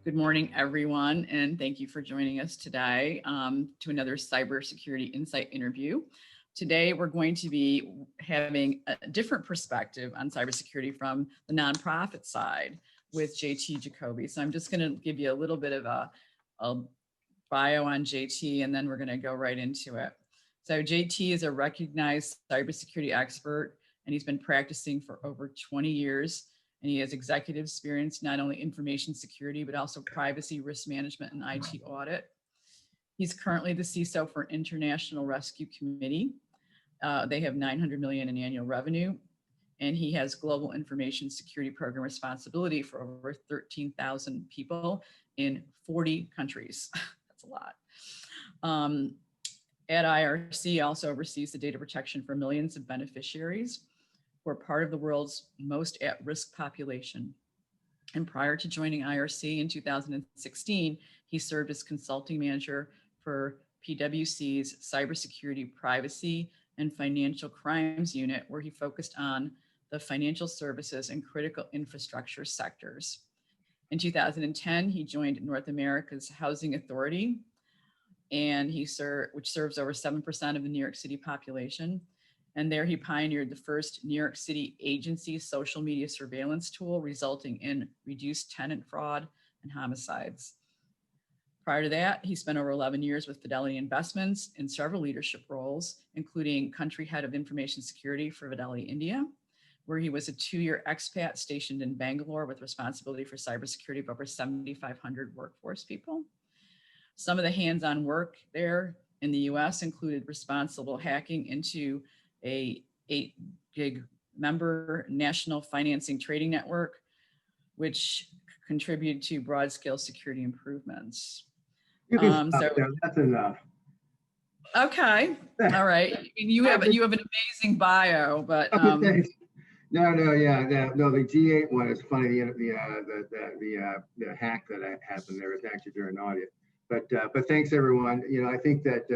Good morning, everyone, and thank you for joining us today to another Cybersecurity Insight interview. Today, we're going to be having a different perspective on cybersecurity from the nonprofit side with JT Jacoby. So I'm just going to give you a little bit of a bio on JT, and then we're going to go right into it. So JT is a recognized cybersecurity expert, and he's been practicing for over 20 years. And he has executive experience, not only information security, but also privacy, risk management, and IT audit. He's currently the CISO for International Rescue Committee. They have 900 million in annual revenue, and he has global information security program responsibility for over 13,000 people in 40 countries. That's a lot. At IRC, also oversees the data protection for millions of beneficiaries who are part of the world's most at-risk population. And prior to joining IRC in 2016, he served as consulting manager for PwC's cybersecurity, privacy, and financial crimes unit, where he focused on the financial services and critical infrastructure sectors. In 2010, he joined North America's Housing Authority, and which serves over 7% of the New York City population. And there he pioneered the first New York City agency social media surveillance tool, resulting in reduced tenant fraud and homicides. Prior to that, he spent over 11 years with Fidelity Investments in several leadership roles, including country head of information security for Fidelity India, where he was a 2-year expat stationed in Bangalore with responsibility for cybersecurity of over 7,500 workforce people. Some of the hands-on work there in the US included responsible hacking into a 8 member national financing trading network, which contributed to broad scale security improvements. You can stop there. That's enough. Okay. All right. You have an amazing bio, but okay, thanks. The G8 one is funny. The hack that happened there was actually during audit. But thanks everyone. I think that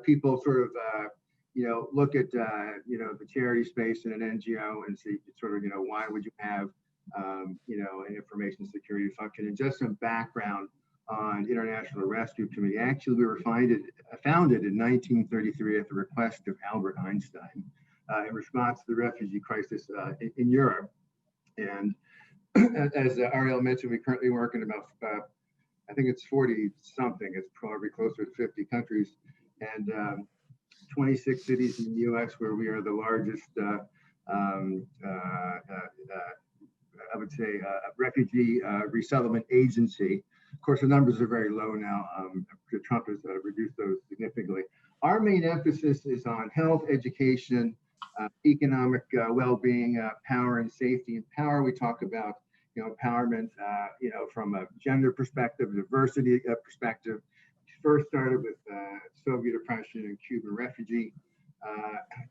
people sort of look at the charity space in an NGO and see sort of why would you have an information security function. And just some background on International Rescue Committee. Actually, we were founded in 1933 at the request of Albert Einstein in response to the refugee crisis in Europe. And as Ariel mentioned, we currently work in about I think it's 40 something. It's probably closer to 50 countries and 26 cities in the U.S. where we are the largest, I would say, refugee resettlement agency. Of course, the numbers are very low now. Trump has reduced those significantly. Our main emphasis is on health, education, economic well-being, power and safety. And power, we talk about empowerment, from a gender perspective, diversity perspective. First started with Soviet oppression and Cuban refugee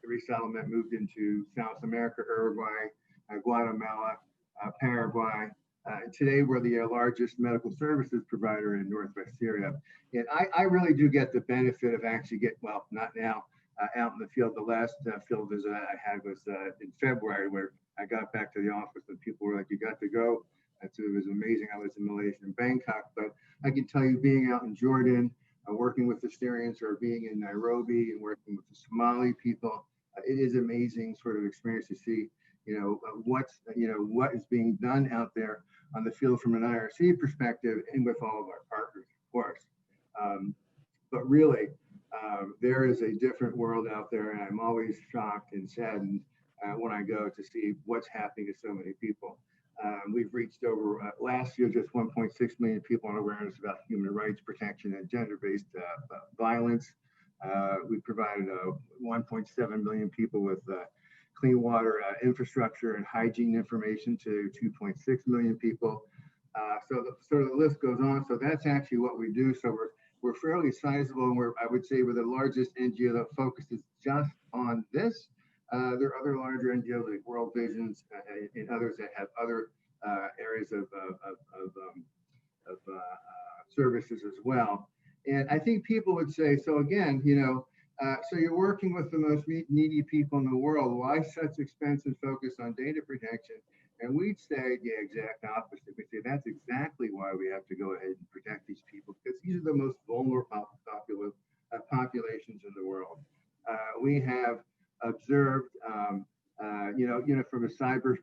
resettlement, moved into South America, Uruguay, Guatemala, Paraguay. Today, we're the largest medical services provider in Northwest Syria. And I really do get the benefit of actually not now, out in the field. The last field visit I had was in February, where I got back to the office and people were like, you got to go. It was amazing. I was in Malaysia and Bangkok, but I can tell you being out in Jordan, working with the Syrians, or being in Nairobi and working with the Somali people, it is amazing sort of experience to see, what is being done out there on the field from an IRC perspective and with all of our partners, of course. But really, there is a different world out there, and I'm always shocked and saddened when I go to see what's happening to so many people. We've reached over, last year, just 1.6 million people on awareness about human rights protection and gender-based violence. We provided 1.7 million people with clean water infrastructure and hygiene information to 2.6 million people. So the list goes on. So that's actually what we do. So we're fairly sizable, and I would say we're the largest NGO that focuses just on this. There are other larger NGOs like World Visions and others that have other areas of services as well. And I think people would say, so again, so you're working with the most needy people in the world. Why such expense and focus on data protection? And we'd say the exact opposite. We'd say that's exactly why we have to go ahead and protect these people, because these are the most vulnerable populations in the world. We have observed, from a cyber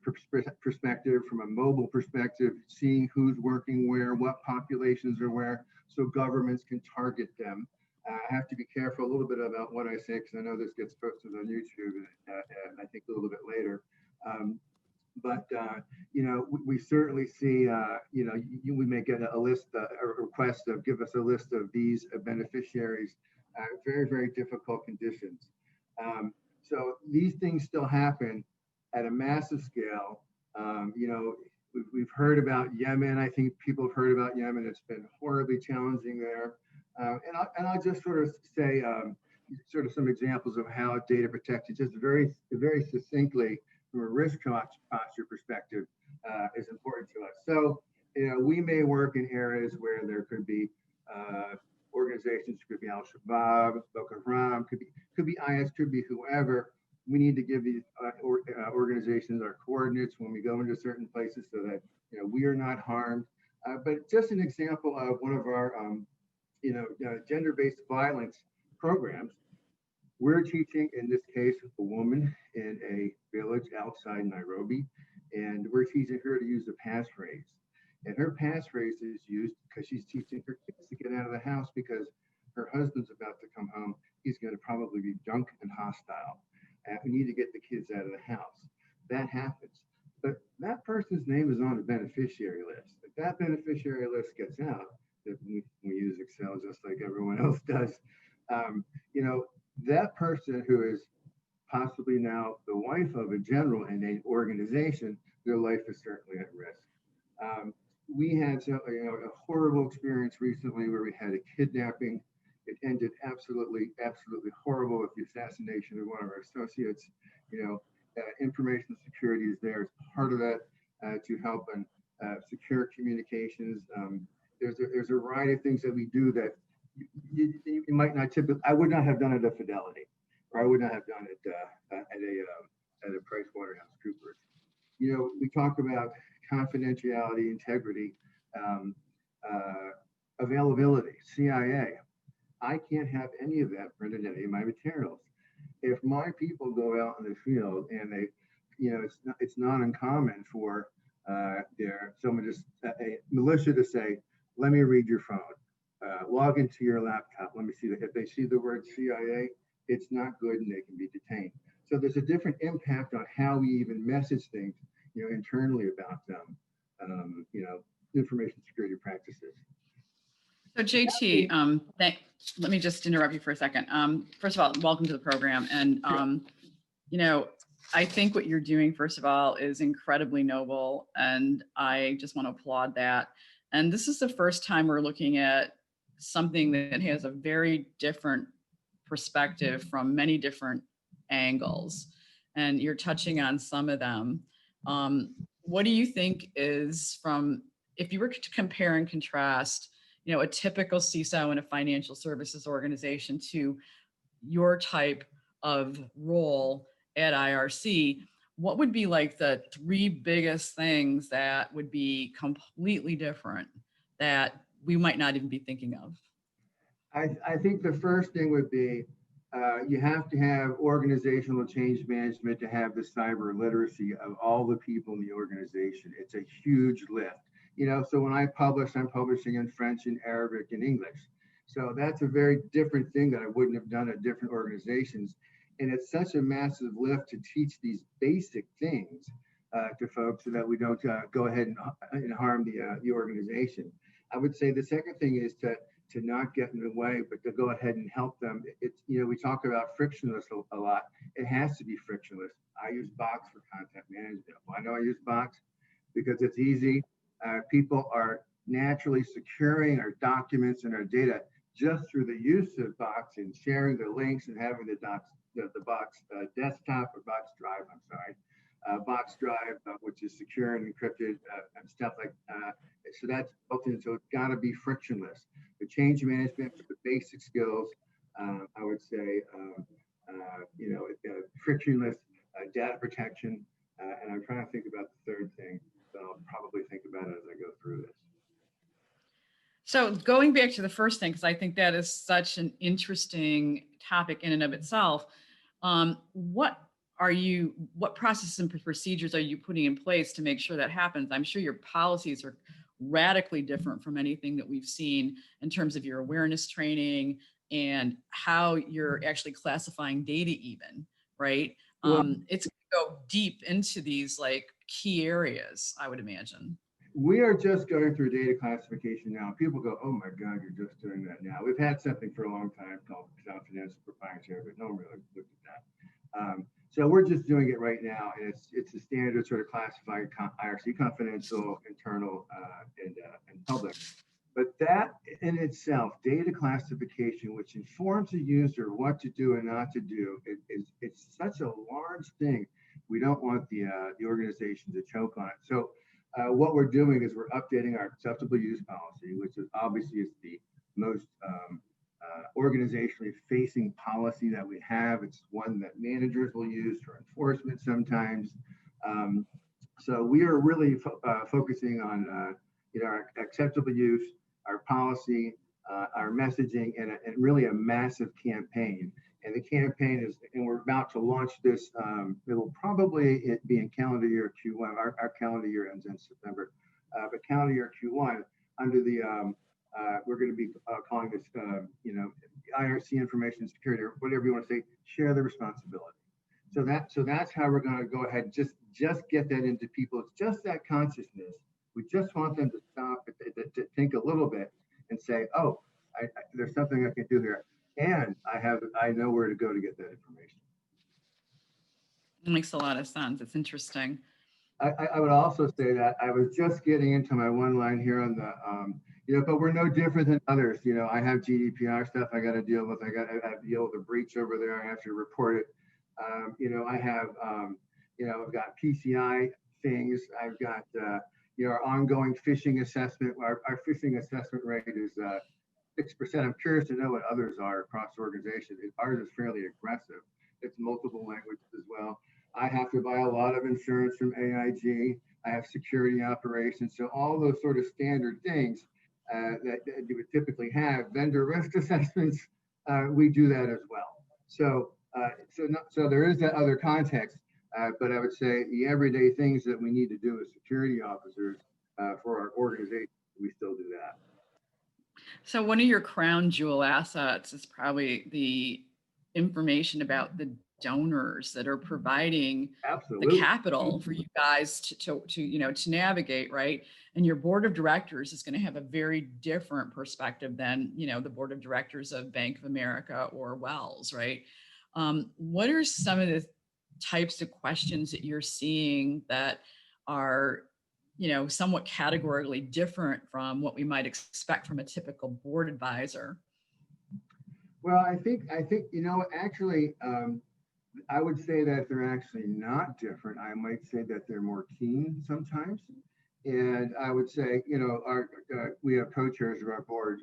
perspective, from a mobile perspective, seeing who's working where, what populations are where, so governments can target them. I have to be careful a little bit about what I say, because I know this gets posted on YouTube, and I think a little bit later. We certainly see, we may get a list, a request of give us a list of these beneficiaries, very, very difficult conditions. So these things still happen at a massive scale. We've heard about Yemen. I think people have heard about Yemen. It's been horribly challenging there. And I'll just sort of say sort of some examples of how data protection, just very, very succinctly, from a risk posture perspective, is important to us. So, we may work in areas where there could be organizations, could be Al-Shabaab, Boko Haram, could be IS, could be whoever. We need to give these organizations our coordinates when we go into certain places so that we are not harmed. But just an example of one of our gender-based violence programs. We're teaching, in this case, a woman in a village outside Nairobi, and we're teaching her to use a passphrase. And her passphrase is used because she's teaching her kids to get out of the house because her husband's about to come home. He's going to probably be drunk and hostile. And we need to get the kids out of the house. That happens. But that person's name is on the beneficiary list. If that beneficiary list gets out, that we use Excel just like everyone else does, that person who is possibly now the wife of a general in an organization, their life is certainly at risk. We had a horrible experience recently where we had a kidnapping. It ended absolutely, absolutely horrible with the assassination of one of our associates. Information security is there as part of that to help and secure communications. There's a variety of things that we do that you might not typically. I would not have done it at Fidelity, or I would not have done it at a PricewaterhouseCoopers. We talk about confidentiality, integrity, availability, CIA. I can't have any of that printed in any of my materials. If my people go out in the field and they, it's not uncommon for someone just a militia to say, "Let me read your phone, log into your laptop. Let me see that." If they see the word CIA, it's not good, and they can be detained. So there's a different impact on how we even message things, internally about them, information security practices. So JT, let me just interrupt you for a second. First of all, welcome to the program. And, I think what you're doing, first of all, is incredibly noble. And I just want to applaud that. And this is the first time we're looking at something that has a very different perspective from many different angles. And you're touching on some of them. What do you think is if you were to compare and contrast, a typical CISO in a financial services organization to your type of role at IRC, what would be like the three biggest things that would be completely different that we might not even be thinking of? I think the first thing would be you have to have organizational change management to have the cyber literacy of all the people in the organization. It's a huge lift. So when I publish, I'm publishing in French and Arabic and English. So that's a very different thing that I wouldn't have done at different organizations. And it's such a massive lift to teach these basic things to folks so that we don't go ahead and harm the organization. I would say the second thing is to not get in the way, but to go ahead and help them. It's, we talk about frictionless a lot. It has to be frictionless. I use Box for content management. Why do I use Box? Because it's easy. People are naturally securing our documents and our data just through the use of Box and sharing the links and having the Box desktop or Box Drive, Box Drive, which is secure and encrypted and stuff like that. So that's built in. So it's got to be frictionless. The change management, the basic skills, I would say, frictionless data protection. And I'm trying to think about the third thing. So going back to the first thing, because I think that is such an interesting topic in and of itself. What what processes and procedures are you putting in place to make sure that happens? I'm sure your policies are radically different from anything that we've seen in terms of your awareness training and how you're actually classifying data even, right? Well, It's going to go deep into these like key areas, I would imagine. we are just going through data classification now. People go, oh my God, you're just doing that now. We've had something for a long time called confidential proprietary, but no one really looked at that. So we're just doing it right now, and it's a standard sort of classified IRC confidential, internal, and public. But that in itself, data classification, which informs the user what to do and not to do, it's such a large thing. We don't want the organization to choke on it. So what we're doing is we're updating our acceptable use policy, which is obviously is the most organizationally facing policy that we have. It's one that managers will use for enforcement sometimes. So we are really focusing on our acceptable use, our policy, our messaging, and really a massive campaign. And the campaign is, and we're about to launch this. It'll probably be in calendar year Q1. Our calendar year ends in September, but calendar year Q1 under the we're going to be calling this, IRC information security, or whatever you want to say. Share the responsibility. So that's how we're going to go ahead. Just get that into people. It's just that consciousness. We just want them to stop, to think a little bit, and say, oh, there's something I can do here. And I know where to go to get that information. It makes a lot of sense. It's interesting. I would also say that I was just getting into my one line here on the, but we're no different than others. I have GDPR stuff I got to deal with. I have to deal with a breach over there. I have to report it. I have, I've got PCI things. I've got, our ongoing phishing assessment. Our phishing assessment rate is 6%. I'm curious to know what others are across the organization. Ours is fairly aggressive. It's multiple languages as well. I have to buy a lot of insurance from AIG. I have security operations. So all those sort of standard things that you would typically have. Vendor risk assessments, we do that as well. So there is that other context, but I would say the everyday things that we need to do as security officers for our organization, we still do that. So one of your crown jewel assets is probably the information about the donors that are providing Absolutely the capital for you guys to navigate, right? And your board of directors is going to have a very different perspective than, the board of directors of Bank of America or Wells, right? What are some of the types of questions that you're seeing that are somewhat categorically different from what we might expect from a typical board advisor? Well, I think, actually, I would say that they're actually not different. I might say that they're more keen sometimes. And I would say, we have co-chairs of our board.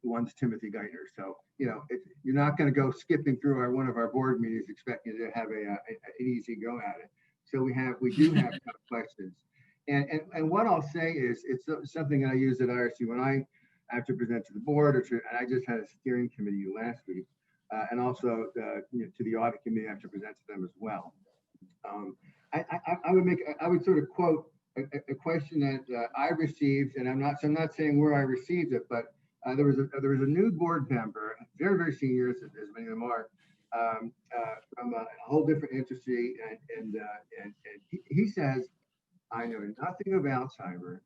One's Timothy Geithner. So, you're not going to go skipping through one of our board meetings expecting to have an easy go at it. So we do have questions. And what I'll say is, it's something I use at IRC when I have to present to the board, and I just had a steering committee last week, and also to the audit committee I have to present to them as well. I would sort of quote a question that I received, and I'm not saying where I received it, but there was a new board member, very, very senior, as many of them are, from a whole different industry, and he says, I know nothing about cyber,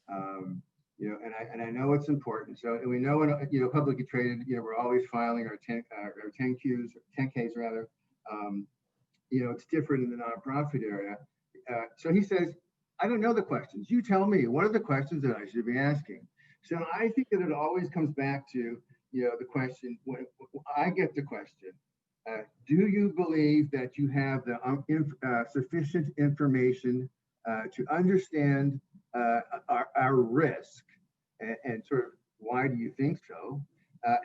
and I know it's important. So, and we know, publicly traded, we're always filing our 10Ks rather. It's different in the nonprofit area. So he says, I don't know the questions. You tell me, what are the questions that I should be asking? So I think that it always comes back to, the question, when I get the question, do you believe that you have the sufficient information to understand our risk, and sort of why do you think so?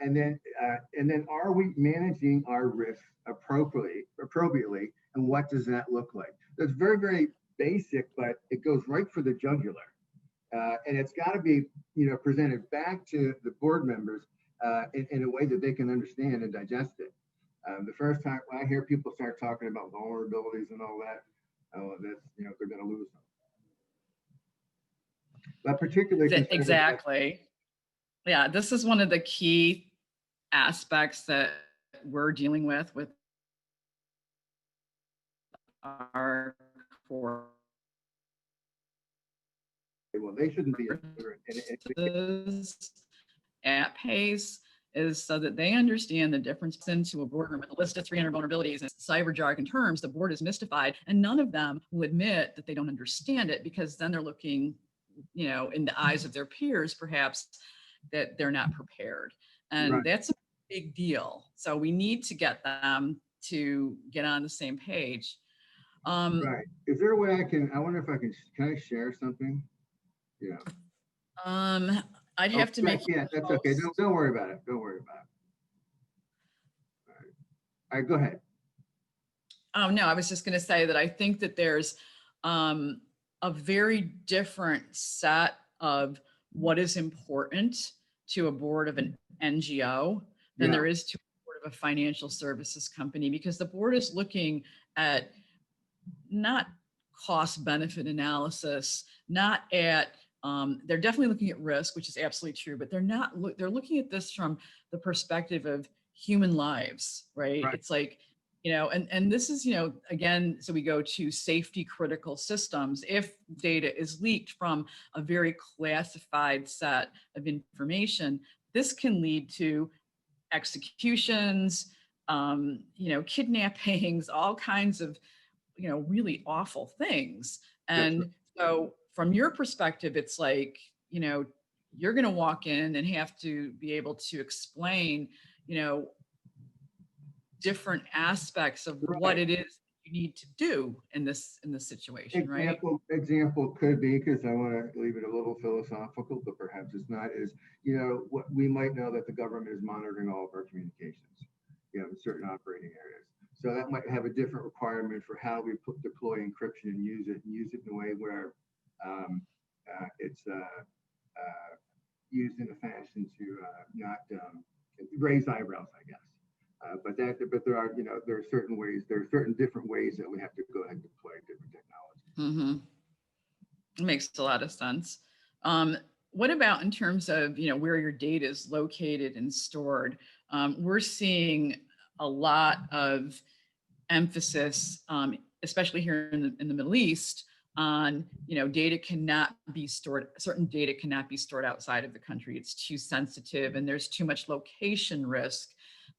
And then are we managing our risk appropriately, and what does that look like? That's very, very basic, but it goes right for the jugular. And it's got to be, presented back to the board members in a way that they can understand and digest it. The first time when I hear people start talking about vulnerabilities and all that, that's, they're going to lose them. But particularly exactly. Yeah, this is one of the key aspects that we're dealing with our core. Well, they shouldn't be at pace is so that they understand the difference into a boardroom with a list of 300 vulnerabilities and cyber jargon terms. The board is mystified, and none of them will admit that they don't understand it, because then they're looking, in the eyes of their peers, perhaps, that they're not prepared. And right. That's a big deal. So we need to get them to get on the same page. Right. Is there a way I wonder if can I share something? Yeah. I'd have to make. Yeah, that's okay. Don't worry about it. Don't worry about it. All right, go ahead. Oh, no, I was just going to say that I think that there's a very different set of what is important to a board of an NGO than there is to a board of a financial services company, because the board is looking at not cost benefit analysis, not at they're definitely looking at risk, which is absolutely true, but they're looking at this from the perspective of human lives, right? It's like, and this is, again, so we go to safety critical systems. If data is leaked from a very classified set of information, this can lead to executions, kidnappings, all kinds of, really awful things. And so from your perspective, it's like, you're going to walk in and have to be able to explain, different aspects of what it is you need to do in this situation, Example could be, because I want to leave it a little philosophical, but perhaps it's not, is, what we might know that the government is monitoring all of our communications, in certain operating areas. So that might have a different requirement for how we deploy encryption and use it in a way where it's used in a fashion to not raise eyebrows, I guess. But there are, there are certain different ways that we have to go ahead and deploy different technologies. Mm-hmm. It makes a lot of sense. What about in terms of, where your data is located and stored? We're seeing a lot of emphasis, especially here in the Middle East, on, data cannot be stored, certain data cannot be stored outside of the country. It's too sensitive, and there's too much location risk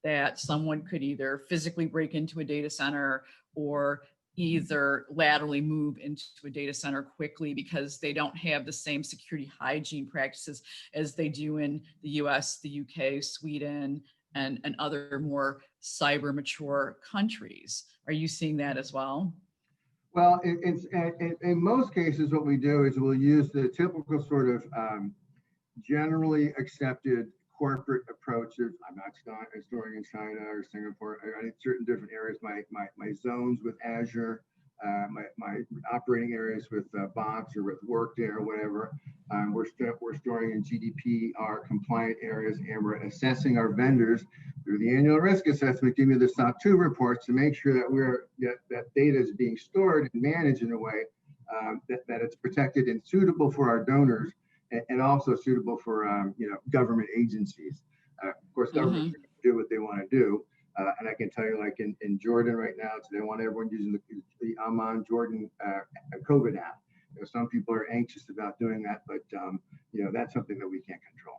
that someone could either physically break into a data center or either laterally move into a data center quickly because they don't have the same security hygiene practices as they do in the US, the UK, Sweden, and other more cyber mature countries. Are you seeing that as well? Well, in most cases, what we do is we'll use the typical sort of generally accepted corporate approaches. I'm not storing in China or Singapore or in certain different areas. My zones with Azure, my operating areas with bots or with Workday or whatever. We're storing in GDPR compliant areas, and we're assessing our vendors through the annual risk assessment, give me the SOC 2 reports to make sure that that data is being stored and managed in a way that it's protected and suitable for our donors, and also suitable for government agencies. Of course, governments do what they want to do. And I can tell you, like in Jordan right now, they want everyone using the Amman Jordan COVID app. Some people are anxious about doing that, but that's something that we can't control.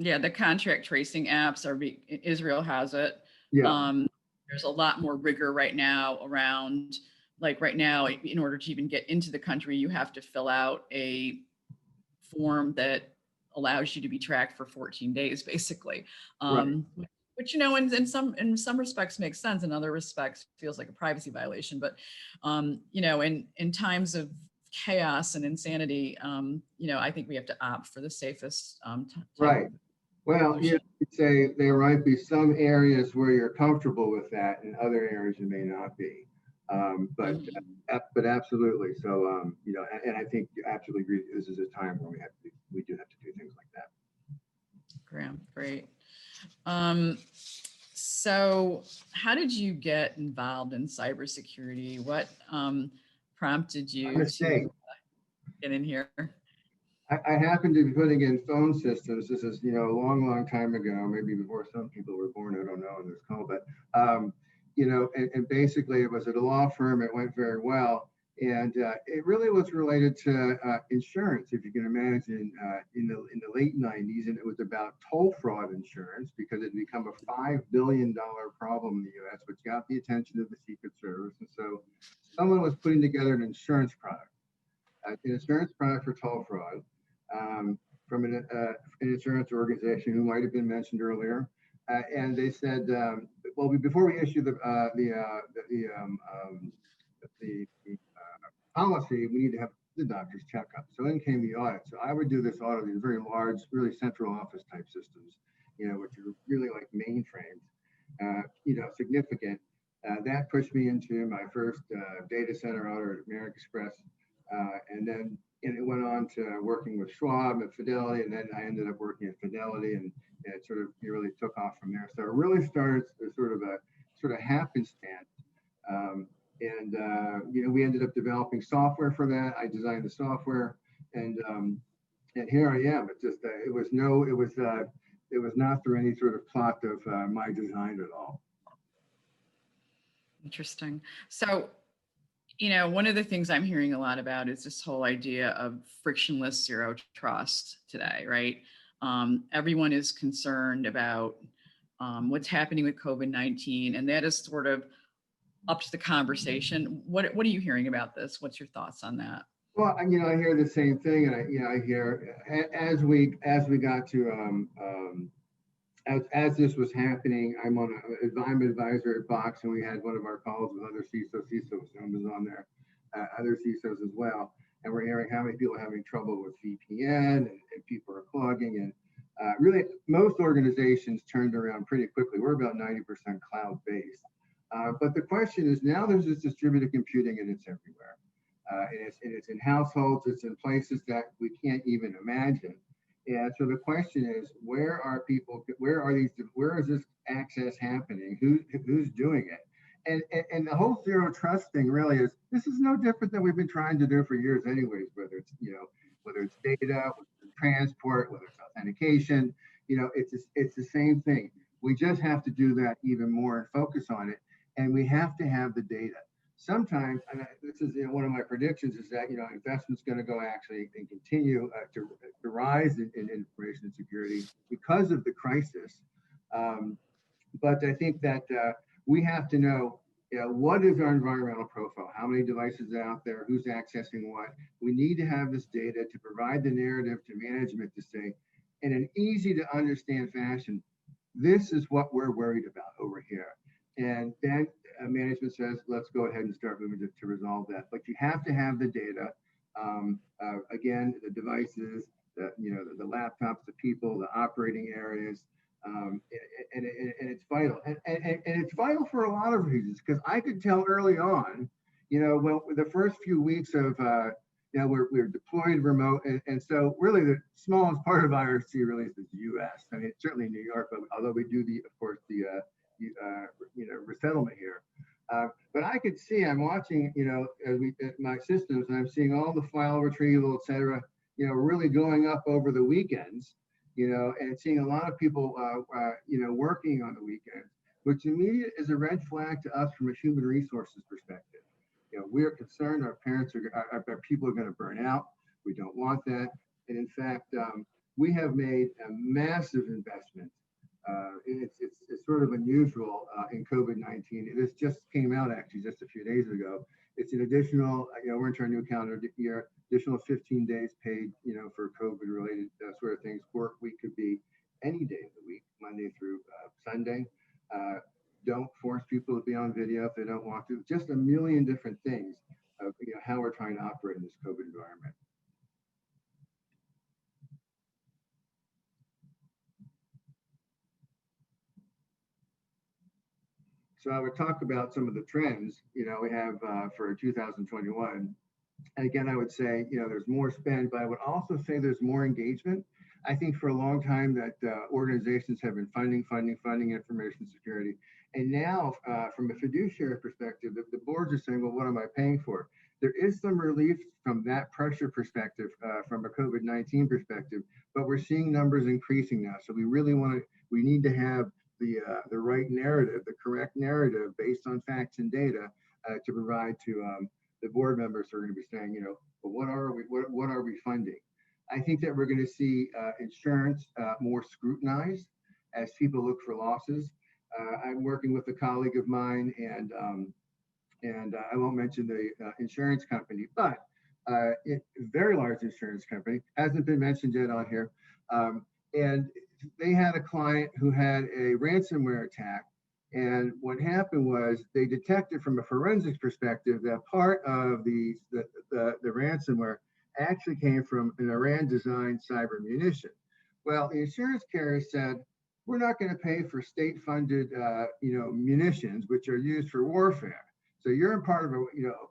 Yeah, the contract tracing apps Israel has it. Yeah. There's a lot more rigor right now around, like right now, in order to even get into the country, you have to fill out a form that allows you to be tracked for 14 days, basically. Which, in some respects makes sense. In other respects, feels like a privacy violation. But, in times of chaos and insanity, I think we have to opt for the safest. Right. Well, you'd say there might be some areas where you're comfortable with that, and other areas you may not be. But absolutely. So, you know, and I think you absolutely agree. This is a time where we do have to do things like that. Graham, great. So how did you get involved in cybersecurity? What prompted My you mistake. to get in here? I happened to be putting in phone systems. This is, you know, a long time ago, maybe before some people were born. I don't know in this call, but, you know, and basically it was at a law firm. It went very well. And it really was related to insurance, if you can imagine, in the late 90s. And it was about toll fraud insurance because it had become a $5 billion problem in the US, which got the attention of the Secret Service. And so someone was putting together an insurance product for toll fraud from an insurance organization who might have been mentioned earlier. And they said, well, before we issue the policy, we need to have the doctor's checkup. So then came the audit. So I would do this audit of these very large, really central office type systems, you know, which are really like mainframes, you know, significant. That pushed me into my first data center audit at American Express. And then it went on to working with Schwab at Fidelity, and then I ended up working at Fidelity, and it really took off from there. So it really started as sort of happenstance. You know, we ended up developing software for that. I designed the software, and here I am. It was not through any sort of plot of my design at all. Interesting. So, you know, one of the things I'm hearing a lot about is this whole idea of frictionless zero trust today, right? Everyone is concerned about what's happening with COVID-19, and that is sort of up to the conversation. What are you hearing about this? What's your thoughts on that? Well, you know, I hear the same thing, and I hear as we got to as this was happening, I'm an advisor at Box, and we had one of our calls with other CISOs was on there, other CISOs as well, and we're hearing how many people are having trouble with VPN, and people are clogging, and really most organizations turned around pretty quickly. We're about 90% cloud-based. But the question is, now there's this distributed computing, and it's everywhere. And it's in households, it's in places that we can't even imagine. And so the question is, where is this access happening? Who's doing it? And the whole zero trust thing really is, this is no different than we've been trying to do for years anyways, whether it's data, whether it's transport, whether it's authentication, you know, it's the same thing. We just have to do that even more and focus on it. And we have to have the data. Sometimes, and this is, you know, one of my predictions is that, you know, investment's going to go actually and continue to rise in information security because of the crisis. But I think that we have to know, you know, what is our environmental profile? How many devices are out there? Who's accessing what? We need to have this data to provide the narrative to management to say, in an easy to understand fashion, this is what we're worried about over here. And then management says, let's go ahead and start moving to resolve that. But you have to have the data. Again, the devices, the laptops, the people, the operating areas, and it's vital. And it's vital for a lot of reasons, because I could tell early on, you know, well, the first few weeks of, you know, we're deployed remote. And so really the smallest part of IRC really is the US. I mean, certainly New York, but although we do of course, the resettlement here. But I could see, I'm watching, you know, at my systems, and I'm seeing all the file retrieval, et cetera, you know, really going up over the weekends, you know, and seeing a lot of people, you know, working on the weekends, which to me is a red flag to us from a human resources perspective. You know, we're concerned our people are going to burn out. We don't want that. And in fact, we have made a massive investment. It's sort of unusual in COVID-19. This just came out actually just a few days ago. It's an additional, you know, we're into our new calendar year, additional 15 days paid, you know, for COVID-related sort of things. Work week could be any day of the week, Monday through Sunday. Don't force people to be on video if they don't want to. Just a million different things of, you know, how we're trying to operate in this COVID environment. So I would talk about some of the trends, we have for 2021. And again, I would say, there's more spend, but I would also say there's more engagement. I think for a long time that organizations have been funding information security. And now from a fiduciary perspective, the boards are saying, well, what am I paying for? There is some relief from that pressure perspective, from a COVID-19 perspective, but we're seeing numbers increasing now. So we really we need to have the right narrative, the correct narrative based on facts and data to provide to the board members who are going to be saying, well, what are we funding? I think that we're going to see insurance more scrutinized as people look for losses. I'm working with a colleague of mine, and I won't mention the insurance company, but a very large insurance company, hasn't been mentioned yet on here. And they had a client who had a ransomware attack. And what happened was they detected from a forensics perspective that part of the ransomware actually came from an Iran-designed cyber munition. Well, the insurance carrier said, we're not going to pay for state-funded, munitions, which are used for warfare. So you're a part of a,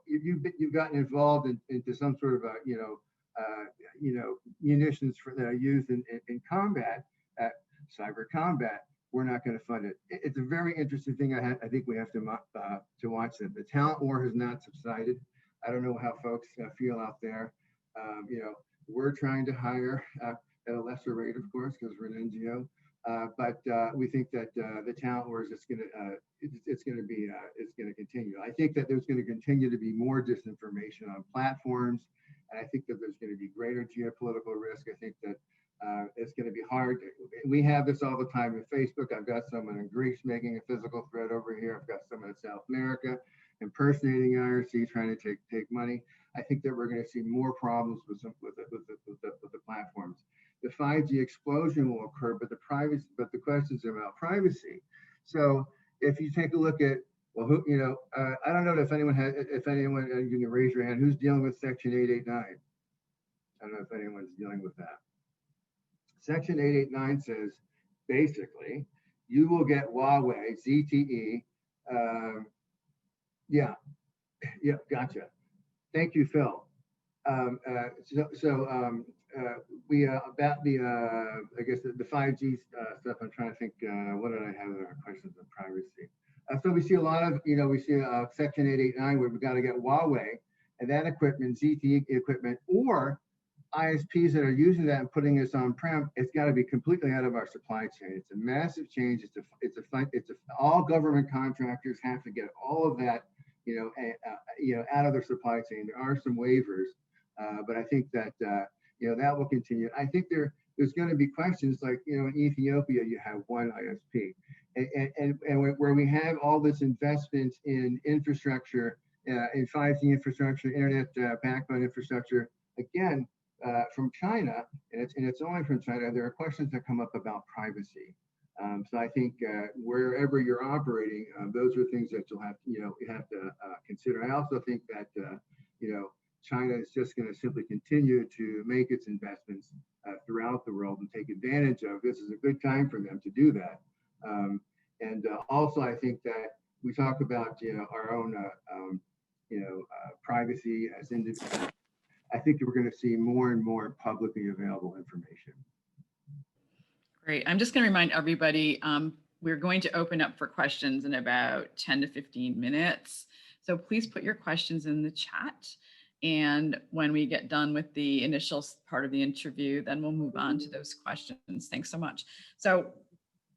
you've gotten involved into some sort of munitions that are used in combat, cyber combat. We're not going to fund it. It's a very interesting thing. I think we have to watch that. The talent war has not subsided. I don't know how folks feel out there. We're trying to hire at a lesser rate, of course, because we're an NGO. But we think that the talent war is just going to continue. I think that there's going to continue to be more disinformation on platforms, and I think that there's going to be greater geopolitical risk. I think that it's going to be hard. We have this all the time in Facebook. I've got someone in Greece making a physical threat over here. I've got someone in South America impersonating IRC, trying to take money. I think that we're going to see more problems with the platforms. The 5G explosion will occur, but the questions are about privacy. So if you take a look at, well, I don't know if anyone you can raise your hand, who's dealing with Section 889? I don't know if anyone's dealing with that. Section 889 says, basically, you will get Huawei, ZTE. Yeah, gotcha. Thank you, Phil. We about the I guess the 5G stuff. I'm trying to think. What did I have in our questions on privacy? So we see a lot of, we see Section 889 where we've got to get Huawei and that equipment, ZTE equipment, or ISPs that are using that and putting this on-prem. It's got to be completely out of our supply chain. It's a massive change. All government contractors have to get all of that, out of their supply chain. There are some waivers, but I think that that will continue. I think there's going to be questions like, in Ethiopia, you have one ISP, and where we have all this investment in infrastructure, in 5G infrastructure, internet backbone infrastructure, again, from China, and it's only from China, there are questions that come up about privacy. So I think wherever you're operating, those are things that you have to consider. I also think that China is just going to simply continue to make its investments throughout the world and take advantage of. This is a good time for them to do that. And also, I think that we talk about our own privacy as individuals. I think that we're going to see more and more publicly available information. Great. I'm just going to remind everybody, we're going to open up for questions in about 10 to 15 minutes. So please put your questions in the chat. And when we get done with the initial part of the interview, then we'll move on to those questions. Thanks so much. So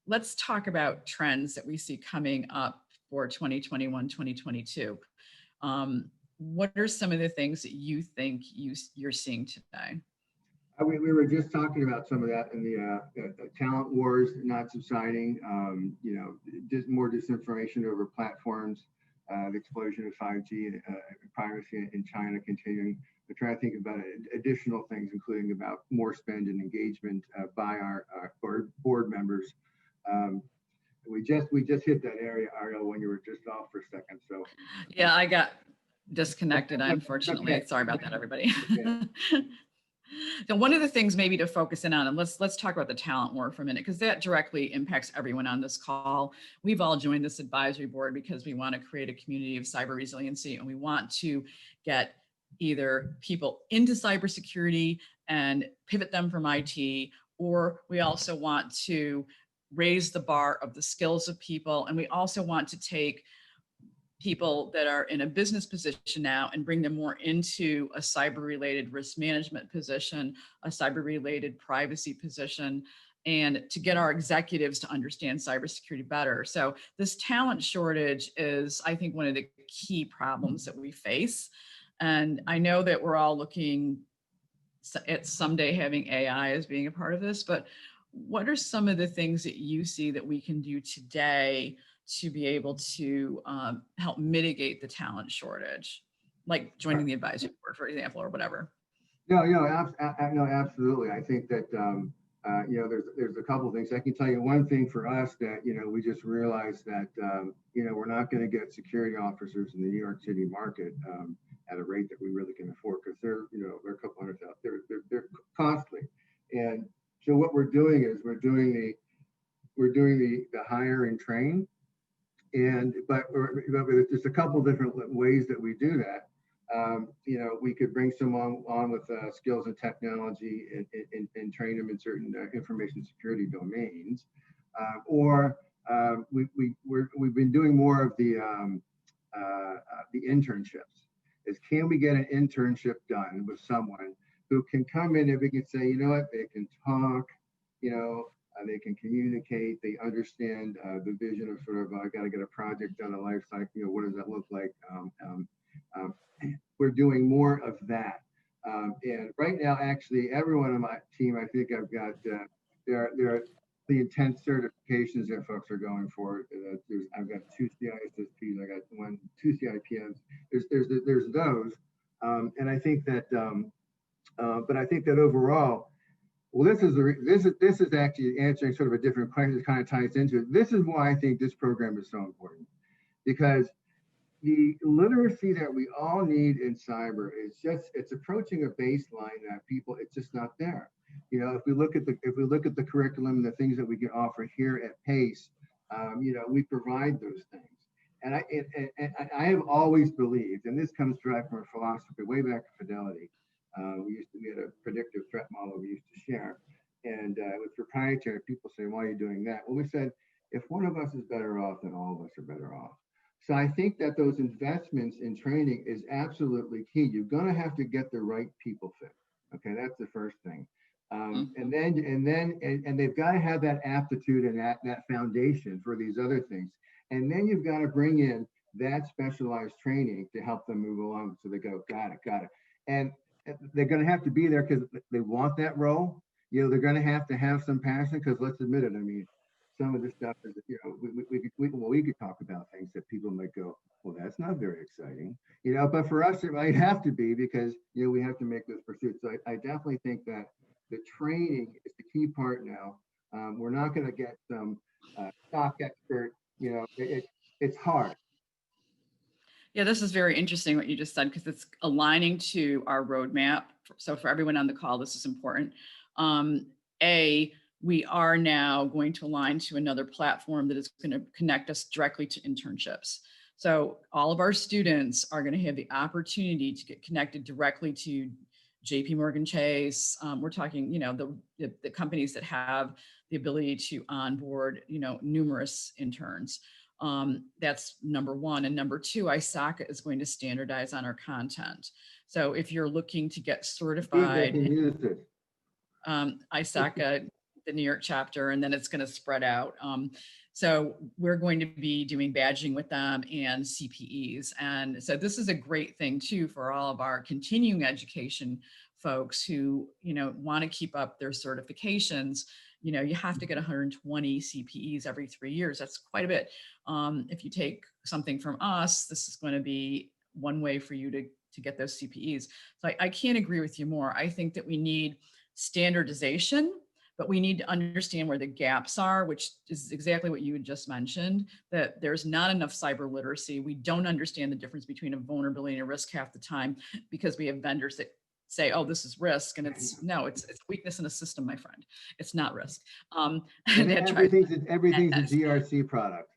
let's talk about trends that we see coming up for 2021, 2022. What are some of the things that you think you're seeing today? We were just talking about some of that in the talent wars not subsiding, more disinformation over platforms, the explosion of 5G, privacy in China continuing. We're trying to think about additional things, including about more spend and engagement by our board members. We just hit that area, Ariel, when you were just off for a second. So yeah, I got disconnected, unfortunately. Okay. Sorry about that, everybody. Okay. So one of the things maybe to focus in on, and let's talk about the talent war for a minute, because that directly impacts everyone on this call. We've all joined this advisory board because we want to create a community of cyber resiliency, and we want to get either people into cybersecurity and pivot them from IT, or we also want to raise the bar of the skills of people, and we also want to take people that are in a business position now and bring them more into a cyber related risk management position, a cyber related privacy position, and to get our executives to understand cybersecurity better. So this talent shortage is, I think, one of the key problems that we face. And I know that we're all looking at someday having AI as being a part of this, but what are some of the things that you see that we can do today to be able to help mitigate the talent shortage, like joining the advisory board, for example, or whatever? No, no, absolutely. I think that there's a couple of things. I can tell you one thing for us that we just realized that we're not going to get security officers in the New York City market at a rate that we really can afford, because they're a couple hundred out. They're costly, and so what we're doing is we're doing the hire and train. But there's a couple different ways that we do that. We could bring someone on with skills in technology and train them in certain information security domains, or we've been doing more of the internships. Is, can we get an internship done with someone who can come in and we can say, they can talk, they can communicate, they understand the vision of sort of, I got to get a project done, a life cycle, what does that look like? We're doing more of that. And right now, actually, everyone on my team, I think I've got, there are the intense certifications that folks are going for. I've got 2 CISSPs, I got 2 CIPMs. There's those. And I think that, but I think that overall, well, this is actually answering sort of a different question that kind of ties into it. This is why I think this program is so important, because the literacy that we all need in cyber is it's approaching a baseline that people, it's just not there. If we look at the curriculum, the things that we can offer here at PACE, we provide those things. And I have always believed, and this comes back from a philosophy way back at Fidelity. We had a predictive threat model we used to share, and it was proprietary. People say, why are you doing that? Well, we said, if one of us is better off, then all of us are better off. So I think that those investments in training is absolutely key. You're going to have to get the right people fit. Okay, that's the first thing. And they've got to have that aptitude and that foundation for these other things. And then you've got to bring in that specialized training to help them move along. So they go, got it. And they're going to have to be there because they want that role. They're going to have some passion, because let's admit it. I mean, some of this stuff is, we could talk about things that people might go, well, that's not very exciting, but for us, it might have to be, because, we have to make those pursuits. So I definitely think that the training is the key part now. We're not going to get some stock expert, it's hard. Yeah, this is very interesting what you just said, because it's aligning to our roadmap. So for everyone on the call, this is important. We are now going to align to another platform that is going to connect us directly to internships. So all of our students are going to have the opportunity to get connected directly to JP Morgan Chase. We're talking, the companies that have the ability to onboard, numerous interns. That's number one. And number two, ISACA is going to standardize on our content. So if you're looking to get certified, ISACA, the New York chapter, and then it's going to spread out. So we're going to be doing badging with them and CPEs. And so this is a great thing too for all of our continuing education folks who, want to keep up their certifications. You have to get 120 CPEs every 3 years. That's quite a bit. If you take something from us, this is going to be one way for you to get those CPEs. So I can't agree with you more. I think that we need standardization, but we need to understand where the gaps are, which is exactly what you had just mentioned, that there's not enough cyber literacy. We don't understand the difference between a vulnerability and a risk half the time, because we have vendors that say, oh, this is risk. And it's weakness in a system, my friend. It's not risk. And everything's a GRC product.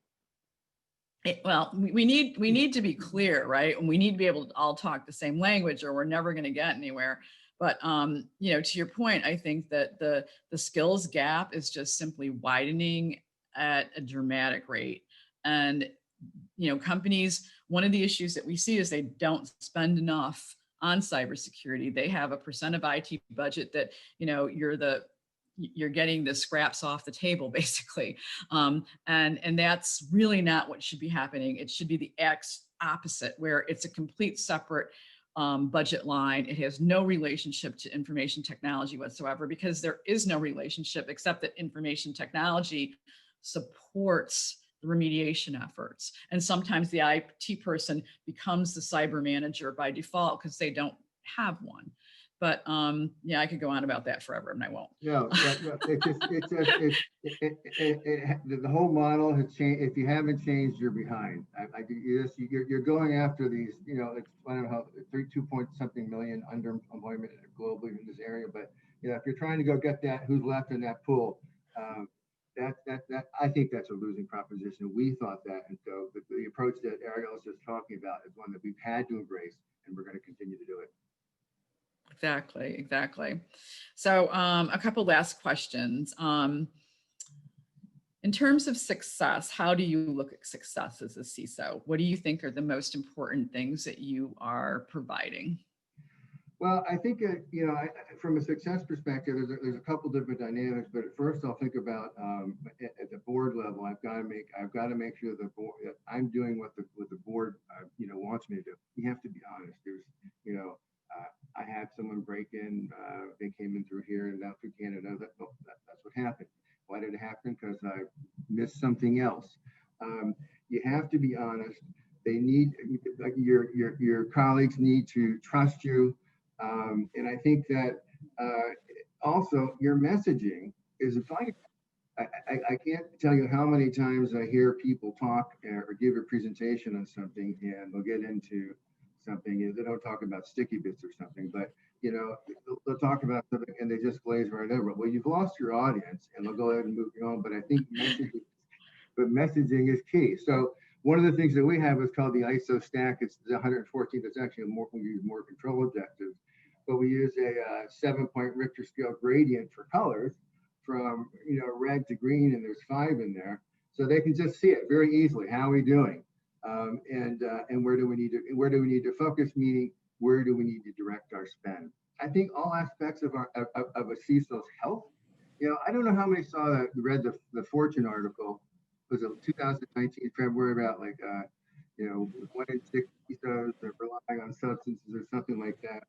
Well, we need to be clear, right? And we need to be able to all talk the same language, or we're never going to get anywhere. But you know, to your point, I think that the skills gap is just simply widening at a dramatic rate. And you know, companies, one of the issues that we see is they don't spend enough on cybersecurity. They have a % of IT budget that, you know, you're getting the scraps off the table, basically. And that's really not what should be happening. It should be the opposite, where it's a complete separate budget line. It has no relationship to information technology whatsoever, because there is no relationship except that information technology supports the remediation efforts. And sometimes the IT person becomes the cyber manager by default because they don't have one. But yeah, I could go on about that forever, and I won't. No, the whole model has changed. If you haven't changed, you're behind. You're going after these, you know, it's I don't know how 32 point something million underemployment globally in this area. But you know, if you're trying to go get that, who's left in that pool, that I think that's a losing proposition. We thought that, and so the approach that Ariel is just talking about is one that we've had to embrace, and we're going to continue to do it. Exactly. So a couple last questions. In terms of success, how do you look at success as a CISO? What do you think are the most important things that you are providing? Well, I think, you know, from a success perspective, there's a couple different dynamics, but at first I'll think about at the board level, I've got to make sure that I'm doing what the board, you know, wants me to do. You have to be honest. There's, you know, I had someone break in, they came in through here and out through Canada. That's what happened. Why did it happen? Because I missed something else. You have to be honest. They need, your colleagues need to trust you. And I think that also your messaging is vital. I can't tell you how many times I hear people talk or give a presentation on something, and they'll get into something. They don't talk about sticky bits or something, but you know, they'll talk about something and they just glaze right over it. Well, you've lost your audience, and they'll go ahead and move you on. But I think messaging is key. So one of the things that we have is called the ISO stack. It's the 114. That's actually we use more control objectives, but we use a 7-point Richter scale gradient for colors, from, you know, red to green, and there's 5 in there, so they can just see it very easily. How are we doing? And where do we need to focus? Meaning, where do we need to direct our spend? I think all aspects of a CISO's health. You know, I don't know how many read the Fortune article. Was it 2019 February about like you know, 1 in 6 CISOs are relying on substances or something like that.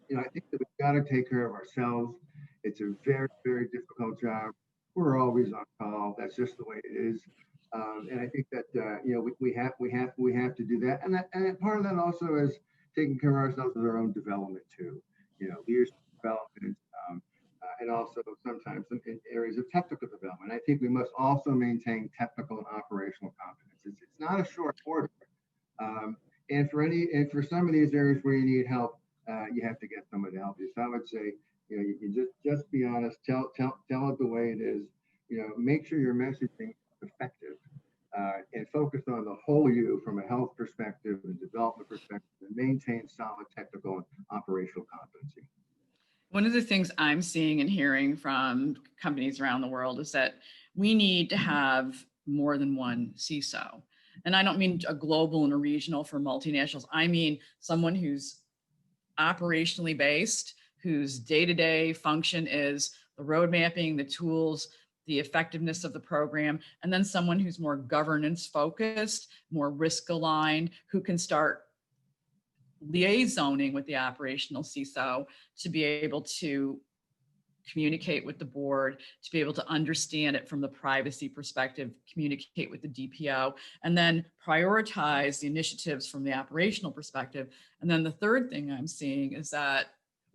You know, I think that we've got to take care of ourselves. It's a very, very difficult job. We're always on call. That's just the way it is. And I think that you know, we have to do that. And part of that also is taking care of ourselves with our own development too. You know, leadership development, and also sometimes in areas of technical development. I think we must also maintain technical and operational competence. It's not a short order. And for some of these areas where you need help, you have to get someone to help you. So I would say, you know, you can just be honest, tell it the way it is. You know, make sure your messaging is effective, and focus on the whole you from a health perspective and development perspective, and maintain solid technical and operational competency. One of the things I'm seeing and hearing from companies around the world is that we need to have more than one CISO. And I don't mean a global and a regional for multinationals. I mean someone who's operationally based, whose day-to-day function is the road mapping, the tools, the effectiveness of the program, and then someone who's more governance focused, more risk aligned, who can start liaisoning with the operational CISO to be able to communicate with the board, to be able to understand it from the privacy perspective, communicate with the DPO, and then prioritize the initiatives from the operational perspective. And then the third thing I'm seeing is that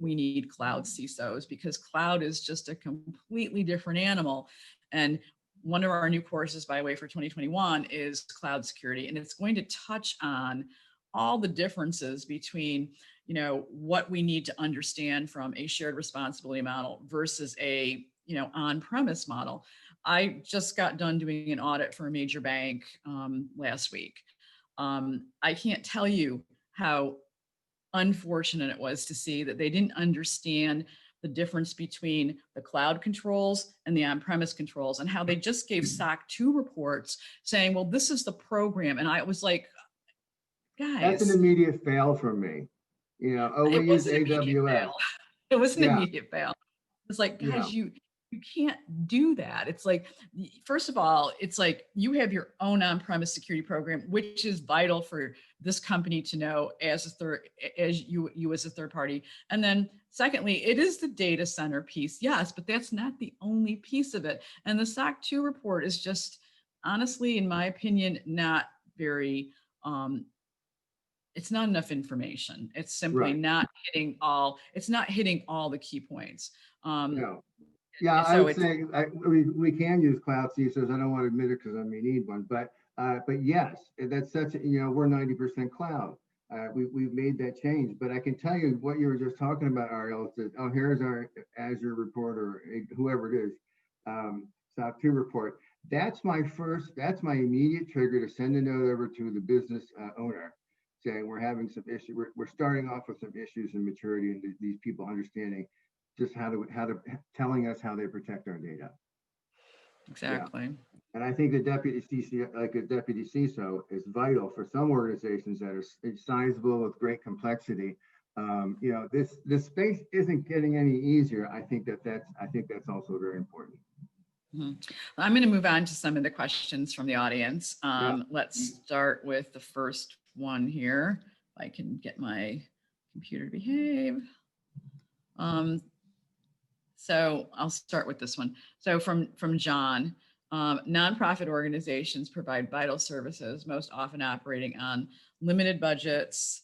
we need cloud CISOs, because cloud is just a completely different animal. And one of our new courses, by the way, for 2021 is cloud security, and it's going to touch on all the differences between, you know, what we need to understand from a shared responsibility model versus a, you know, on-premise model. I just got done doing an audit for a major bank last week. I can't tell you how unfortunate it was to see that they didn't understand the difference between the cloud controls and the on-premise controls, and how they just gave SOC 2 reports saying, well, this is the program. And I was like, That's an guys, immediate fail from me. You know, oh, we it was use an immediate AWS. fail. It was an Yeah, immediate fail. It's like, yeah, guys, you can't do that. It's like, first of all, it's like you have your own on-premise security program, which is vital for this company to know as a third, as you as a third party. And then secondly, it is the data center piece, yes, but that's not the only piece of it. And the SOC 2 report is just, honestly, in my opinion, not very it's not enough information. It's simply right. not hitting all, it's not hitting all the key points. No. Yeah, I So would it's, say we can use cloud CISOs. I don't want to admit it because I may need one, but yes, that's such a, you know, we're 90% cloud. We've made that change, but I can tell you what you were just talking about, Ariel. Is that, oh, here's our Azure report or whoever it is, SOC 2 report. That's my immediate trigger to send a note over to the business owner saying we're having some issues. We're starting off with some issues in maturity and these people understanding just how to telling us how they protect our data. exactly. Yeah. And I think the deputy CISO, like a deputy CISO, is vital for some organizations that are sizable with great complexity. You know, this space isn't getting any easier. I think that's also very important. I'm going to move on to some of the questions from the audience. Yeah. Let's start with the first one here. If I can get my computer to behave. So I'll start with this one. So from John, nonprofit organizations provide vital services, most often operating on limited budgets.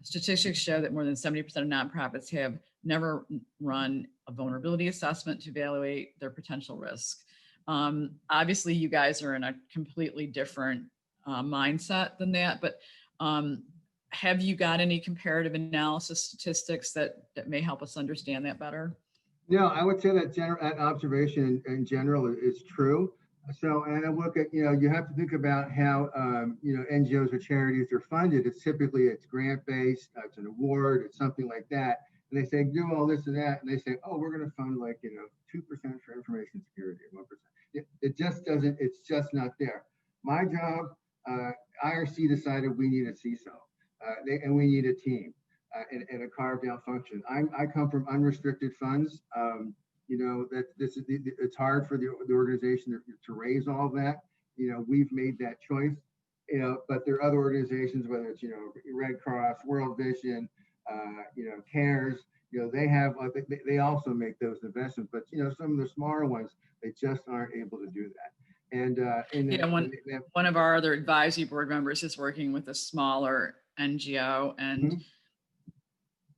Statistics show that more than 70% of nonprofits have never run a vulnerability assessment to evaluate their potential risk. Obviously, you guys are in a completely different mindset than that, but have you got any comparative analysis statistics that may help us understand that better? No, I would say that that observation in general is true. So, and I look at, you know, you have to think about how, you know, NGOs or charities are funded. It's grant-based, it's an award, it's something like that. And they say, do all this and that. And they say, oh, we're going to fund like, you know, 2% for information security or 1%. It just doesn't, it's just not there. My job, IRC decided we need a CISO and we need a team. And a carved out function. I come from unrestricted funds. You know, that it's hard for the organization to raise all that. You know, we've made that choice. You know, but there are other organizations, whether it's, you know, Red Cross, World Vision, you know, CARES. You know, they have they also make those investments. But you know, some of the smaller ones, they just aren't able to do that. And one of our other advisory board members is working with a smaller NGO, and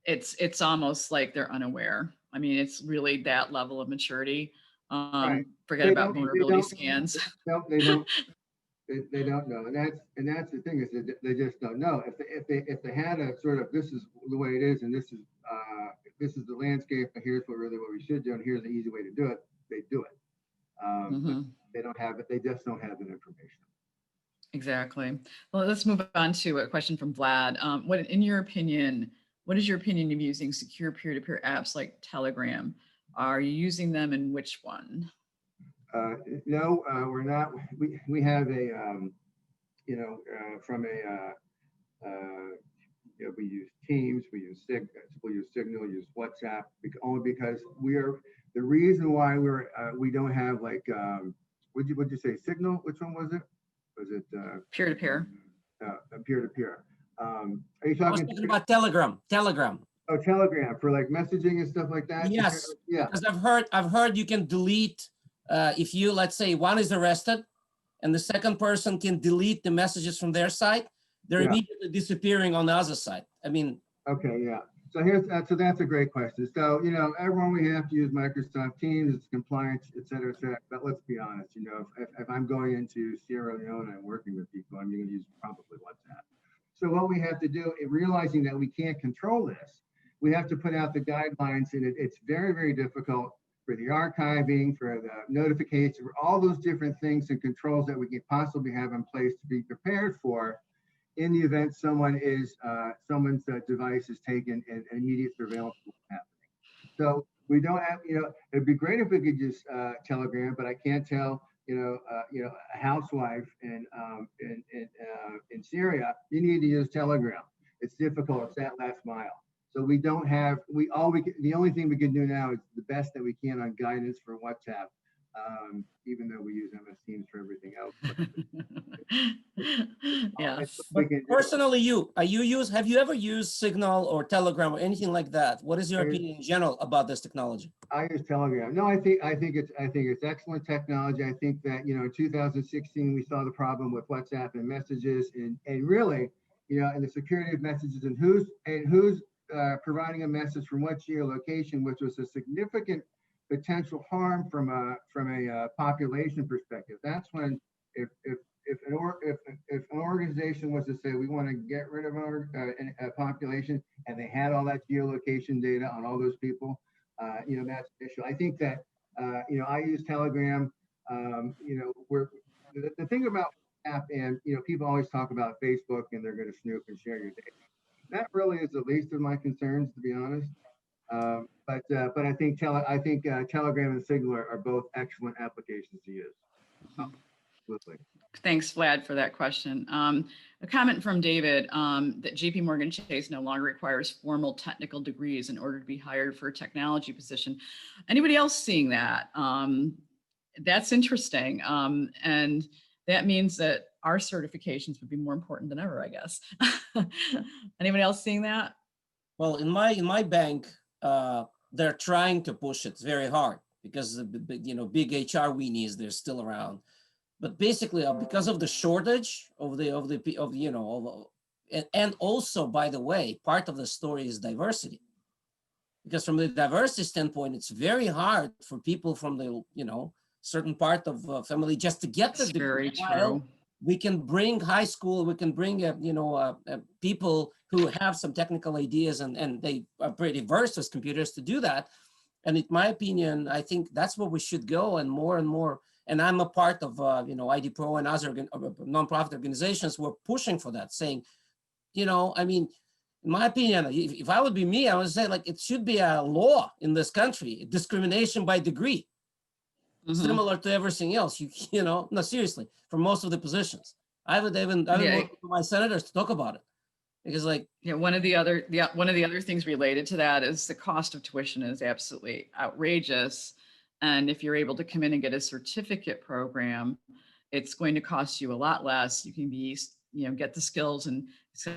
it's almost like they're unaware. I mean, it's really that level of maturity. Right. Forget about vulnerability scans. They don't know, and that's the thing is that they just don't know. If they had a sort of, this is the way it is, and this is the landscape, and here's what we should do, and here's the easy way to do it, they do it. But they don't have it. They just don't have that information. Exactly. Well, let's move on to a question from Vlad. What is your opinion of using secure peer-to-peer apps like Telegram? Are you using them, and which one? No, we're not. We have a, you know, from a, you know, we use Teams, we use Signal, we use WhatsApp, only because the reason why we don't have like, what'd you say, Signal? Which one was it? Was it peer-to-peer? Peer-to-peer. Are you I was talking about Telegram. Oh, Telegram for like messaging and stuff like that? Yes. Yeah. Because I've heard you can delete if you, let's say one is arrested and the second person can delete the messages from their side, they're immediately disappearing on the other side. I mean. Okay, yeah. So that's a great question. So, you know, everyone, we have to use Microsoft Teams, it's compliance, et cetera, et cetera. But let's be honest, you know, if I'm going into Sierra Leone and I'm working with people, I'm going to use probably WhatsApp. So what we have to do, realizing that we can't control this, we have to put out the guidelines, and it's very, very difficult for the archiving, for the notification, for all those different things and controls that we could possibly have in place to be prepared for in the event someone's device is taken and immediate surveillance will happen. So we don't have, it'd be great if we could just telegram, but I can't tell, a housewife in Syria, you need to use Telegram. It's difficult. It's that last mile. So we don't have, the only thing we can do now is the best that we can on guidance for WhatsApp, even though we use MS Teams for everything else. Yes. Personally, have you ever used Signal or Telegram or anything like that? What is your opinion in general about this technology? I use Telegram. No, I think it's excellent technology. I think that, in 2016 we saw the problem with WhatsApp and messages, and really, and the security of messages, and who's providing a message from what geolocation, which was a significant potential harm from a population perspective. That's when if an organization was to say we want to get rid of a population, and they had all that geolocation data on all those people, that's an issue. I think that I use Telegram. The thing about app, and people always talk about Facebook and they're going to snoop and share your data. That really is the least of my concerns, to be honest. But I think Telegram and Signal are both excellent applications to use. Absolutely. Thanks, Vlad, for that question. A comment from David that JP Morgan Chase no longer requires formal technical degrees in order to be hired for a technology position. Anybody else seeing that? That's interesting. And that means that our certifications would be more important than ever, I guess. Anybody else seeing that? Well, in my bank, they're trying to push it very hard because the big HR weenies, they're still around. But basically, because of the shortage and also, by the way, part of the story is diversity. Because from the diversity standpoint, it's very hard for people from the certain part of family just to get the degree. Very true. We can bring high school, we can bring people who have some technical ideas and they are pretty versed with computers to do that. And in my opinion, I think that's where we should go, and more. And I'm a part of ID Pro and other nonprofit organizations. We're pushing for that, saying, in my opinion, if I would be me, I would say it should be a law in this country, discrimination by degree. Similar to everything else, no, seriously, for most of the positions. I would even work with my senators to talk about it, because one of the other things related to that is the cost of tuition is absolutely outrageous, and if you're able to come in and get a certificate program, it's going to cost you a lot less. You can get the skills, and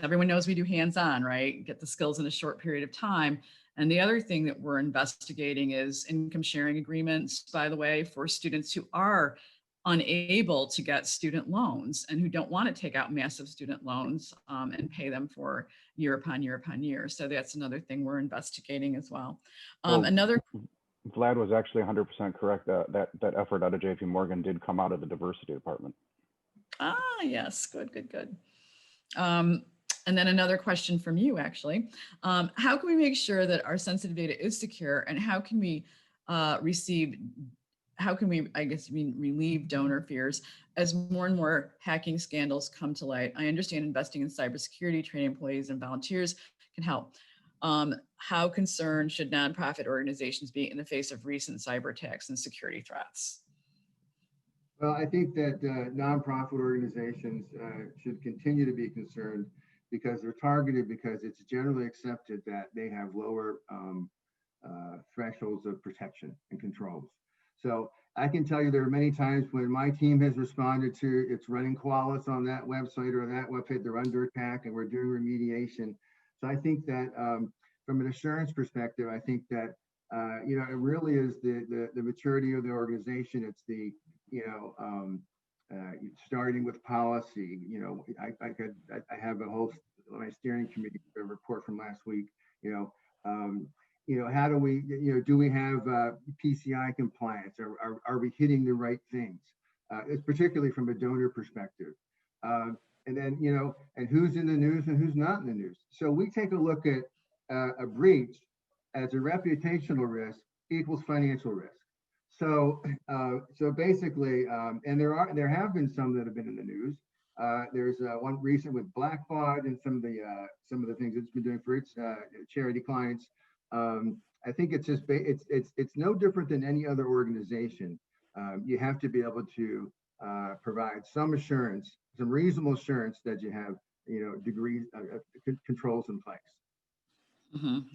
everyone knows we do hands-on, right? Get the skills in a short period of time. And the other thing that we're investigating is income sharing agreements, by the way, for students who are unable to get student loans and who don't want to take out massive student loans and pay them for year upon year upon year. So that's another thing we're investigating as well. Vlad was actually 100% correct. That effort out of JP Morgan did come out of the diversity department. Ah, yes, good. And then another question from you, actually. How can we make sure that our sensitive data is secure, and how can we relieve donor fears as more and more hacking scandals come to light? I understand investing in cybersecurity, training employees and volunteers can help. How concerned should nonprofit organizations be in the face of recent cyber attacks and security threats? Well, I think that nonprofit organizations should continue to be concerned, because they're targeted, because it's generally accepted that they have lower thresholds of protection and controls. So I can tell you there are many times when my team has responded to it's running Koalas on that website or that website, they're under attack, and we're doing remediation. So I think that from an assurance perspective, I think that it really is the maturity of the organization. It's the starting with policy. I have a whole my steering committee report from last week. How do we do we have PCI compliance? Are we hitting the right things? It's particularly from a donor perspective. And then, and who's in the news and who's not in the news. So we take a look at a breach as a reputational risk equals financial risk. So, so basically, and there have been some that have been in the news. There's one recent with Blackbaud and some of the things it's been doing for its charity clients. I think it's just it's no different than any other organization. You have to be able to provide some assurance, some reasonable assurance that you have degrees controls in place.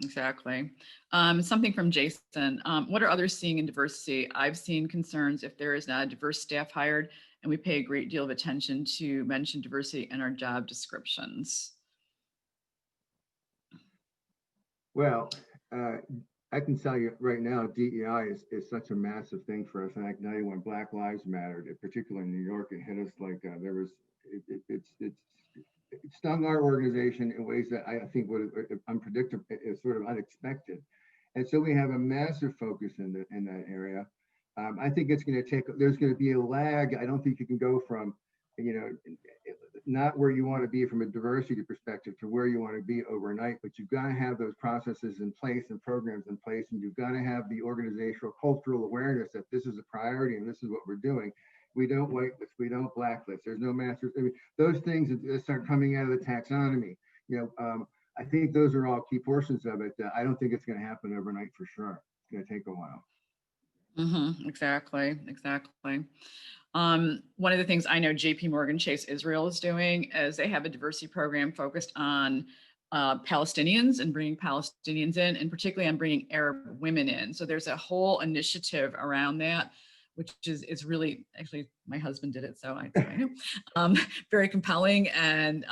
Exactly. Something from Jason. What are others seeing in diversity? I've seen concerns if there is not a diverse staff hired, and we pay a great deal of attention to mention diversity in our job descriptions. Well, I can tell you right now, DEI is such a massive thing for us. And I can tell you when Black Lives Mattered, particularly in New York, it hit us like it stung our organization in ways that I think would unpredictable, is sort of unexpected. And so we have a massive focus in that area. I think it's going to take, there's going to be a lag. I don't think you can go from, not where you want to be from a diversity perspective to where you want to be overnight, but you've got to have those processes in place and programs in place, and you've got to have the organizational cultural awareness that this is a priority and this is what we're doing. We don't whitelist, we don't blacklist. There's no masters. I mean, those things that start coming out of the taxonomy. I think those are all key portions of it. I don't think it's going to happen overnight for sure. It's going to take a while. Exactly. One of the things I know JP Morgan Chase Israel is doing is they have a diversity program focused on Palestinians and bringing Palestinians in, and particularly on bringing Arab women in. So there's a whole initiative around that, which is really, actually, my husband did it, so I know, very compelling, and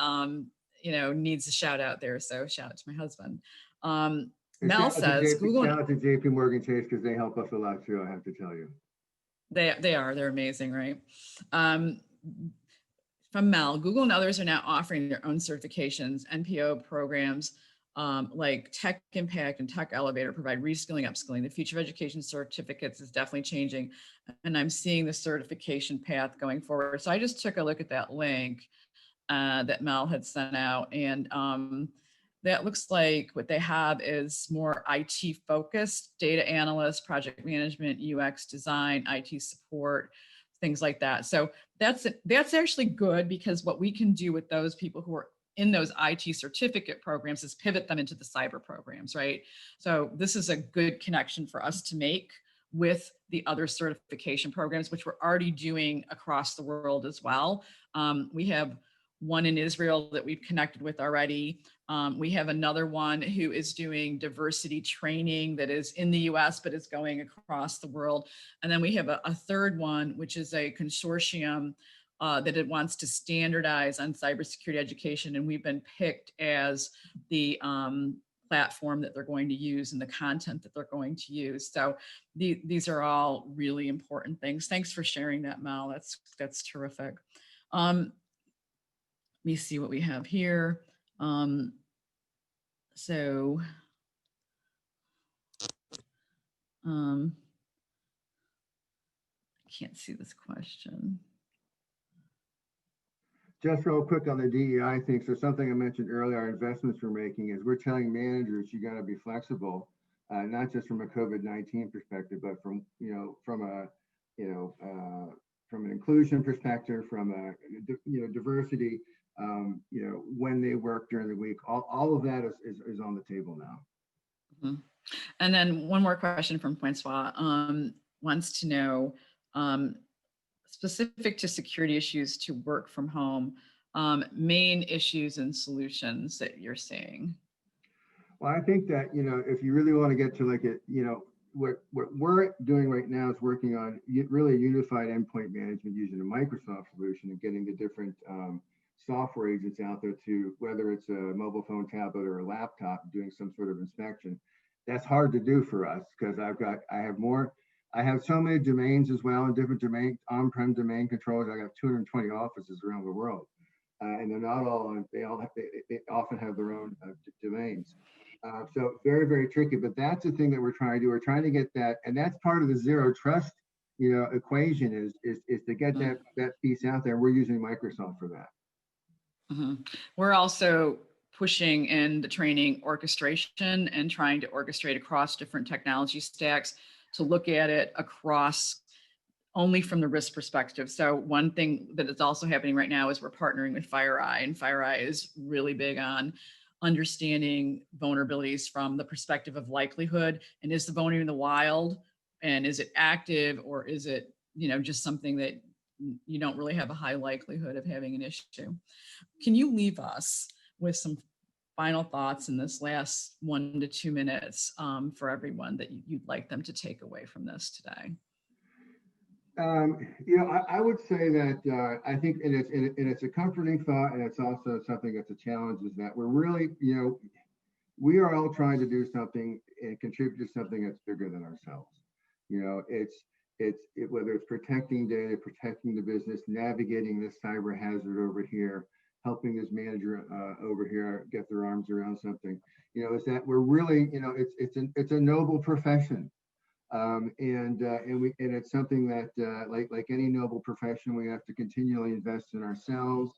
needs a shout out there. So shout out to my husband. Mel says Google. Shout out to JP Morgan Chase, because they help us a lot too, I have to tell you. They're amazing, right? From Mel, Google and others are now offering their own certifications, NPO programs like Tech Impact and Tech Elevator provide reskilling, upskilling. The future of education certificates is definitely changing, and I'm seeing the certification path going forward. So I just took a look at that link that Mel had sent out, and that looks like what they have is more IT focused, data analyst, project management, UX design, IT support, things like that. So that's actually good, because what we can do with those people who are in those IT certificate programs is pivot them into the cyber programs, right? So this is a good connection for us to make with the other certification programs, which we're already doing across the world as well. We have one in Israel that we've connected with already. We have another one who is doing diversity training that is in the US, but is going across the world. And then we have a third one, which is a consortium that it wants to standardize on cybersecurity education. And we've been picked as the platform that they're going to use and the content that they're going to use. So these are all really important things. Thanks for sharing that, Mel. That's terrific. Let me see what we have here. So I can't see this question. Just real quick on the DEI thing. So something I mentioned earlier, our investments we're making is we're telling managers, you got to be flexible, not just from a COVID-19 perspective, but from an inclusion perspective, from a diversity, when they work during the week. All of that is on the table now. And then one more question from Francois, wants to know, specific to security issues to work from home, main issues and solutions that you're seeing. Well, I think that, if you really want to get to what we're doing right now is working on really unified endpoint management using a Microsoft solution and getting the different software agents out there to, whether it's a mobile phone, tablet, or a laptop, doing some sort of inspection. That's hard to do for us, because I have so many domains as well, and different on-prem domain controllers. I got 220 offices around the world, and they're not all they often have their own domains. So very, very tricky, but that's the thing that we're trying to do. We're trying to get that, and that's part of the zero trust, equation is to get that piece out there. We're using Microsoft for that. Mhm. We're also pushing in the training orchestration and trying to orchestrate across different technology stacks to look at it across only from the risk perspective. So one thing that is also happening right now is we're partnering with FireEye, and FireEye is really big on understanding vulnerabilities from the perspective of likelihood. And is the vulnerability in the wild, and is it active, or is it, just something that you don't really have a high likelihood of having an issue? Can you leave us with some final thoughts in this last 1 to 2 minutes for everyone that you'd like them to take away from this today? I would say that I think, and it's a comforting thought, and it's also something that's a challenge, is that we're really, we are all trying to do something and contribute to something that's bigger than ourselves. Whether it's protecting data, protecting the business, navigating this cyber hazard over here, helping this manager over here get their arms around something, is that we're really, it's a noble profession. And it's something that like any noble profession, we have to continually invest in ourselves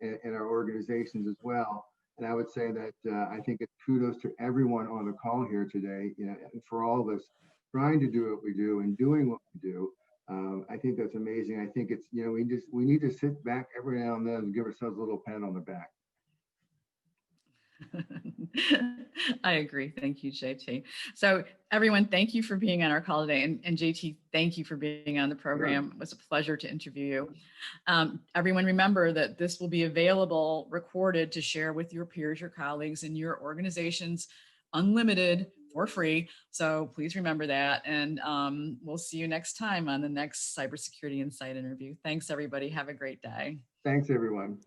and our organizations as well. And I would say that I think it's kudos to everyone on the call here today, and for all of us trying to do what we do and doing what we do. I think that's amazing. I think it's, we need to sit back every now and then and give ourselves a little pat on the back. I agree. Thank you, JT. So everyone, thank you for being on our call today. And JT, thank you for being on the program. Sure. It was a pleasure to interview you. Everyone, remember that this will be available, recorded, to share with your peers, your colleagues, and your organizations, unlimited, for free. So please remember that. And we'll see you next time on the next Cybersecurity Insight interview. Thanks, everybody. Have a great day. Thanks, everyone.